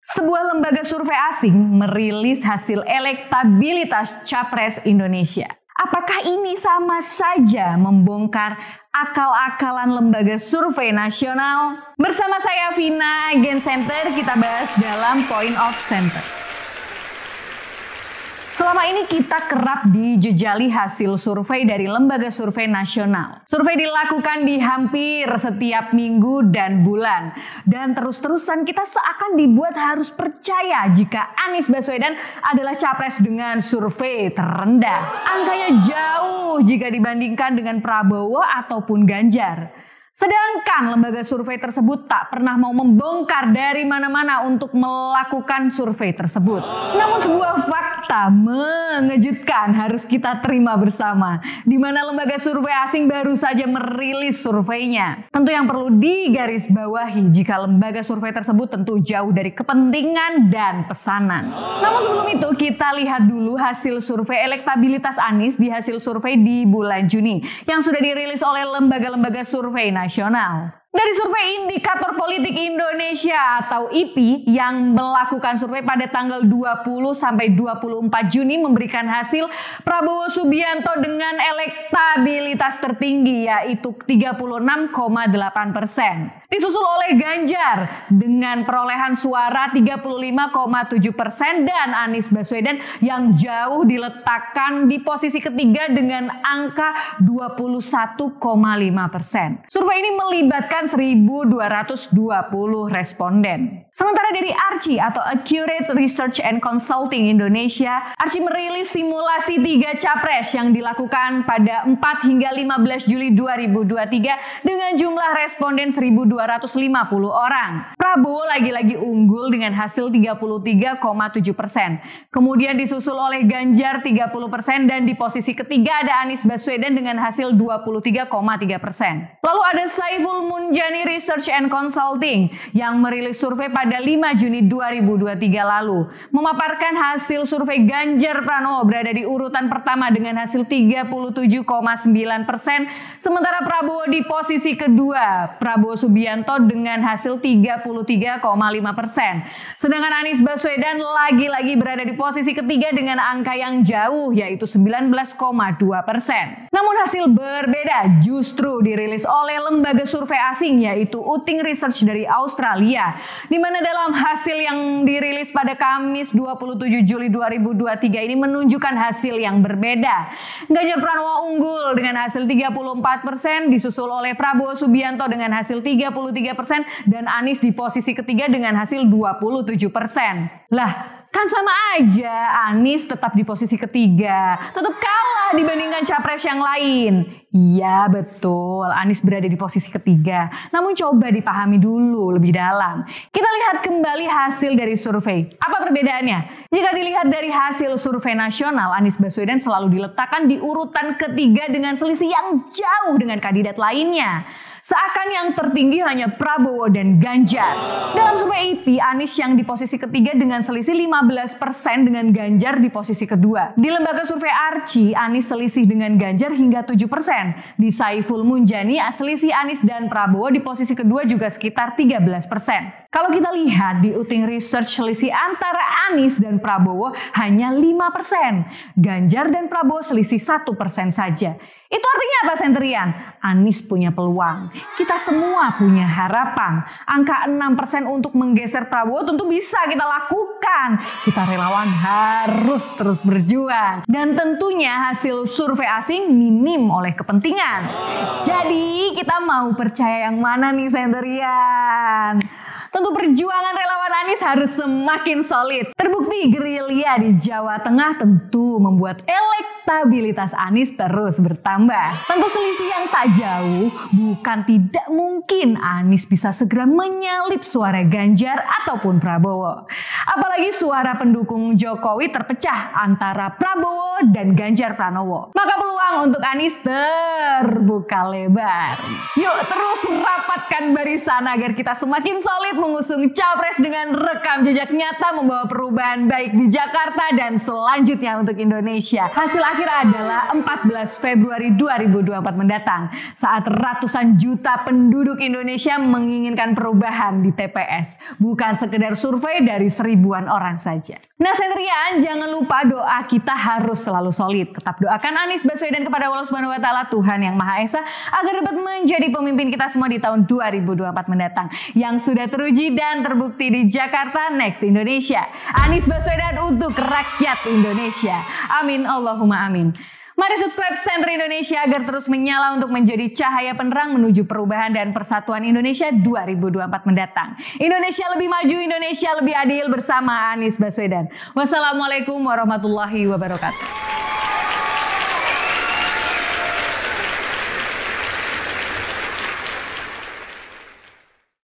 Sebuah lembaga survei asing merilis hasil elektabilitas Capres Indonesia. Apakah ini sama saja membongkar akal-akalan lembaga survei nasional? Bersama saya Vina, Agen Center, kita bahas dalam Point of Center. Selama ini kita kerap dijejali hasil survei dari lembaga survei nasional. Survei dilakukan di hampir setiap minggu dan bulan. Dan terus-terusan kita seakan dibuat harus percaya jika Anies Baswedan adalah capres dengan survei terendah. Angkanya jauh jika dibandingkan dengan Prabowo ataupun Ganjar. Sedangkan lembaga survei tersebut tak pernah mau membongkar dari mana-mana untuk melakukan survei tersebut. Namun sebuah fakta mengejutkan harus kita terima bersama, di mana lembaga survei asing baru saja merilis surveinya. Tentu yang perlu digarisbawahi jika lembaga survei tersebut tentu jauh dari kepentingan dan pesanan. Namun sebelum itu kita lihat dulu hasil survei elektabilitas Anies di hasil survei di bulan Juni yang sudah dirilis oleh lembaga-lembaga survei nasional. Dari survei Indikator Politik Indonesia atau IPI yang melakukan survei pada tanggal 20 sampai 24 Juni memberikan hasil Prabowo Subianto dengan elektabilitas tertinggi yaitu 36,8%. Disusul oleh Ganjar dengan perolehan suara 35,7% dan Anies Baswedan yang jauh diletakkan di posisi ketiga dengan angka 21,5%. Survei ini melibatkan 1.220 responden. Sementara dari ARCI atau Accurate Research and Consulting Indonesia, ARCI merilis simulasi 3 capres yang dilakukan pada 4 hingga 15 Juli 2023 dengan jumlah responden 1.250 orang. Prabowo lagi-lagi unggul dengan hasil 33,7%. Kemudian disusul oleh Ganjar 30% dan di posisi ketiga ada Anies Baswedan dengan hasil 23,3%. Lalu ada Saiful Munjani Research and Consulting yang merilis survei pada 5 Juni 2023 lalu. Memaparkan hasil survei Ganjar Pranowo berada di urutan pertama dengan hasil 37,9%. Sementara Prabowo di posisi kedua. Prabowo Subianto dengan hasil 33,5%. Sedangkan Anies Baswedan lagi-lagi berada di posisi ketiga dengan angka yang jauh yaitu 19,2%. Namun hasil berbeda justru dirilis oleh lembaga survei asing yaitu Uting Research dari Australia, di mana dalam hasil yang dirilis pada Kamis 27 Juli 2023 ini menunjukkan hasil yang berbeda. Ganjar Pranowo unggul dengan hasil 34%, disusul oleh Prabowo Subianto dengan hasil 33% dan Anies di posisi ketiga dengan hasil 27%. Lah, kan sama aja, Anies tetap di posisi ketiga, tetap kalah dibandingkan capres yang lain. Iya betul, Anies berada di posisi ketiga. Namun coba dipahami dulu lebih dalam. Kita lihat kembali hasil dari survei. Apa perbedaannya? Jika dilihat dari hasil survei nasional, Anies Baswedan selalu diletakkan di urutan ketiga dengan selisih yang jauh dengan kandidat lainnya. Seakan yang tertinggi hanya Prabowo dan Ganjar. Dalam survei IPI, Anies yang di posisi ketiga dengan selisih 15% dengan Ganjar di posisi kedua. Di lembaga survei ARCI, Anies selisih dengan Ganjar hingga 7%. Di Saiful Munjani, selisih Anies dan Prabowo di posisi kedua juga sekitar 13%. Kalau kita lihat di Uting Research, selisih antara Anies dan Prabowo hanya 5%. Ganjar dan Prabowo selisih 1% saja. Itu artinya apa, Senterian? Anies punya peluang. Kita semua punya harapan. Angka 6% untuk menggeser Prabowo tentu bisa kita lakukan. Kita relawan harus terus berjuang. Dan tentunya hasil survei asing minim oleh kepentingan. Jadi kita mau percaya yang mana nih, Senterian? Tentu perjuangan relawan Anies harus semakin solid. Terbukti gerilya di Jawa Tengah tentu membuat elektabilitas Anies terus bertambah. Tentu selisih yang tak jauh, bukan tidak mungkin Anies bisa segera menyalip suara Ganjar ataupun Prabowo. Apalagi suara pendukung Jokowi terpecah antara Prabowo dan Ganjar Pranowo. Maka peluang untuk Anies terbuka lebar. Yuk terus rapatkan barisan agar kita semakin solid mengusung capres dengan rekam jejak nyata membawa perubahan baik di Jakarta dan selanjutnya untuk Indonesia. Hasil akhir adalah 14 Februari 2024 mendatang saat ratusan juta penduduk Indonesia menginginkan perubahan di TPS, bukan sekedar survei dari seribuan orang saja. Nah Sentrian, jangan lupa doa kita harus selalu solid. Tetap doakan Anies Baswedan kepada Allah Subhanahu wa taala, Tuhan yang Maha Esa, agar dapat menjadi pemimpin kita semua di tahun 2024 mendatang yang sudah teruji dan terbukti di Jakarta Next Indonesia. Anies Baswedan untuk rakyat Indonesia. Amin Allahumma amin. Mari subscribe Sentri Indonesia agar terus menyala untuk menjadi cahaya penerang menuju perubahan dan persatuan Indonesia 2024 mendatang. Indonesia lebih maju, Indonesia lebih adil bersama Anies Baswedan. Wassalamualaikum warahmatullahi wabarakatuh.